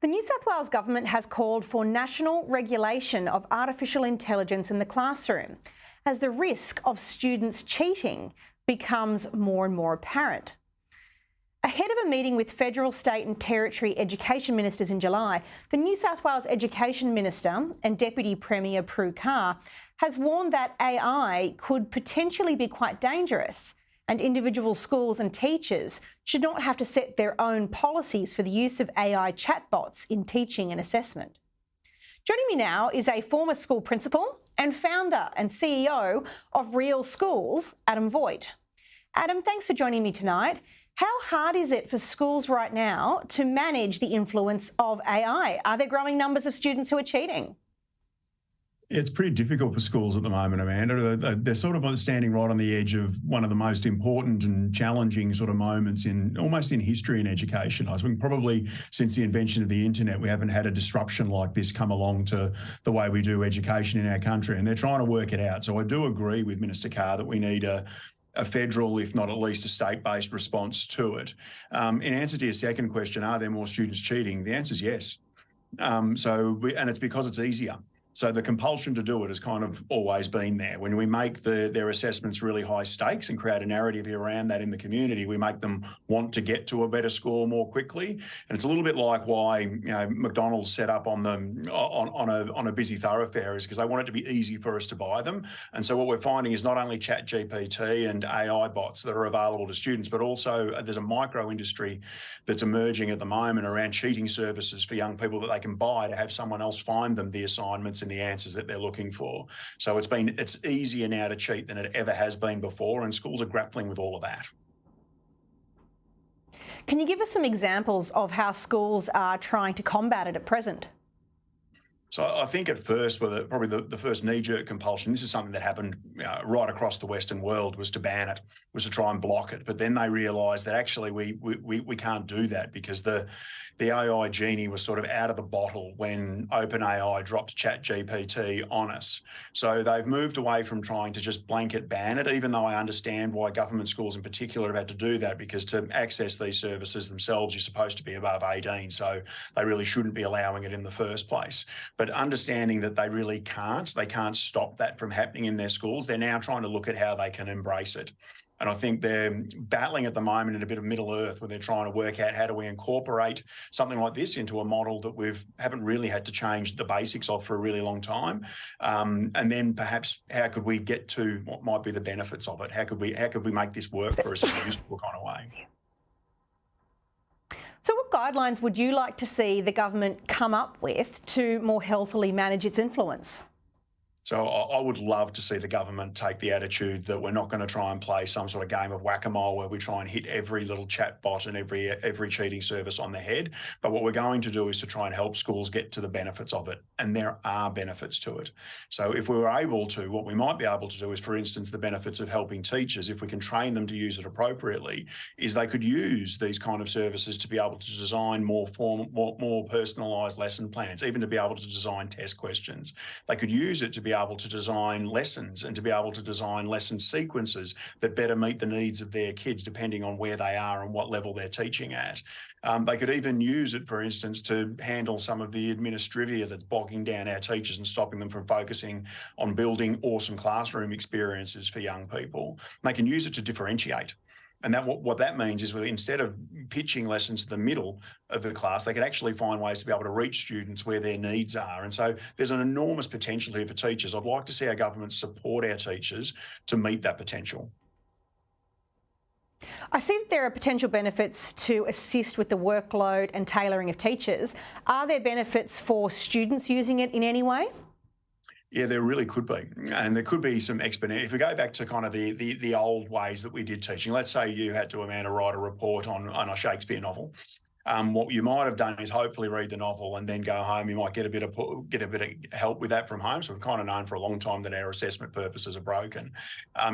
The New South Wales Government has called for national regulation of artificial intelligence in the classroom as the risk of students cheating becomes more and more apparent. Ahead of a meeting with federal, state and territory education ministers in July, the New South Wales Education Minister and Deputy Premier Prue Carr has warned that AI could potentially be quite dangerous, and individual schools and teachers should not have to set their own policies for the use of AI chatbots in teaching and assessment. Joining me now is a former school principal and founder and CEO of Real Schools, Adam Voigt. Adam, thanks for joining me tonight. How hard is it for schools right now to manage the influence of AI? Are there growing numbers of students who are cheating? It's pretty difficult for schools at the moment, Amanda. They're sort of standing right on the edge of one of the most important and challenging sort of moments almost in history in education. I think probably since the invention of the internet, we haven't had a disruption like this come along to the way we do education in our country, and they're trying to work it out. So I do agree with Minister Carr that we need a federal, if not at least a state-based response to it. In answer to your second question, are there more students cheating? The answer is yes. And it's because it's easier. So the compulsion to do it has kind of always been there. When we make their assessments really high stakes and create a narrative around that in the community, we make them want to get to a better score more quickly. And it's a little bit like why McDonald's set up on a busy thoroughfare is because they want it to be easy for us to buy them. And so what we're finding is not only ChatGPT and AI bots that are available to students, but also there's a micro industry that's emerging at the moment around cheating services for young people that they can buy to have someone else find them the assignments and the answers that they're looking for. So it's easier now to cheat than it ever has been before, and schools are grappling with all of that. Can you give us some examples of how schools are trying to combat it at present? So I think at first, probably the first knee-jerk compulsion, this is something that happened right across the Western world, was to ban it, was to try and block it. But then they realised that actually we can't do that because the AI genie was sort of out of the bottle when OpenAI dropped ChatGPT on us. So they've moved away from trying to just blanket ban it, even though I understand why government schools in particular have had to do that, because to access these services themselves, you're supposed to be above 18. So they really shouldn't be allowing it in the first place. But understanding that they really can't stop that from happening in their schools, they're now trying to look at how they can embrace it. And I think they're battling at the moment in a bit of Middle Earth where they're trying to work out how do we incorporate something like this into a model that we haven't really had to change the basics of for a really long time. And then perhaps how could we get to what might be the benefits of it? How could we make this work for us in a useful kind of way? So what guidelines would you like to see the government come up with to more healthily manage its influence? So I would love to see the government take the attitude that we're not going to try and play some sort of game of whack-a-mole where we try and hit every little chat bot and every cheating service on the head. But what we're going to do is to try and help schools get to the benefits of it. And there are benefits to it. So if we were able to, what we might be able to do is, for instance, the benefits of helping teachers, if we can train them to use it appropriately, is they could use these kind of services to be able to design more personalised lesson plans, even to be able to design test questions. They could use it to be able to design lessons and to be able to design lesson sequences that better meet the needs of their kids depending on where they are and what level they're teaching at. They could even use it, for instance, to handle some of the administrivia that's bogging down our teachers and stopping them from focusing on building awesome classroom experiences for young people. They can use it to differentiate. And what that means is instead of pitching lessons to the middle of the class, they could actually find ways to be able to reach students where their needs are. And so there's an enormous potential here for teachers. I'd like to see our government support our teachers to meet that potential. I see that there are potential benefits to assist with the workload and tailoring of teachers. Are there benefits for students using it in any way? Yeah, there really could be. And there could be some exponential. If we go back to kind of the old ways that we did teaching, let's say you had to, Amanda, write a report on a Shakespeare novel. What you might have done is hopefully read the novel and then go home. You might get a bit of help with that from home. So we've kind of known for a long time that our assessment purposes are broken.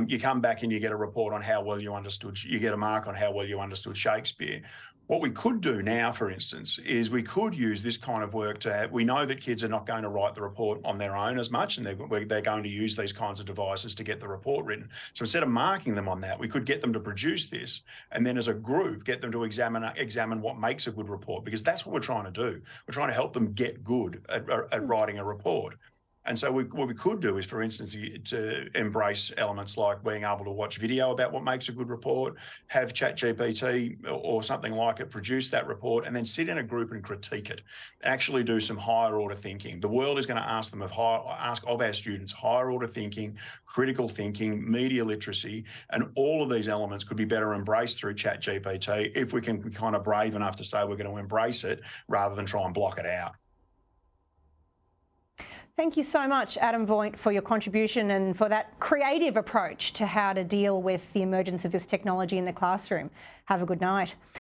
You come back and you get a report on how well you understood. You get a mark on how well you understood Shakespeare. What we could do now, for instance, is we could use this kind of work we know that kids are not going to write the report on their own as much, and they're going to use these kinds of devices to get the report written. So instead of marking them on that, we could get them to produce this, and then as a group, get them to examine what makes a good report, because that's what we're trying to do. We're trying to help them get good at writing a report. And so what we could do is, for instance, to embrace elements like being able to watch video about what makes a good report, have ChatGPT or something like it produce that report, and then sit in a group and critique it, actually do some higher order thinking. The world is going to ask of our students higher order thinking, critical thinking, media literacy, and all of these elements could be better embraced through ChatGPT if we can be kind of brave enough to say we're going to embrace it rather than try and block it out. Thank you so much, Adam Voigt, for your contribution and for that creative approach to how to deal with the emergence of this technology in the classroom. Have a good night.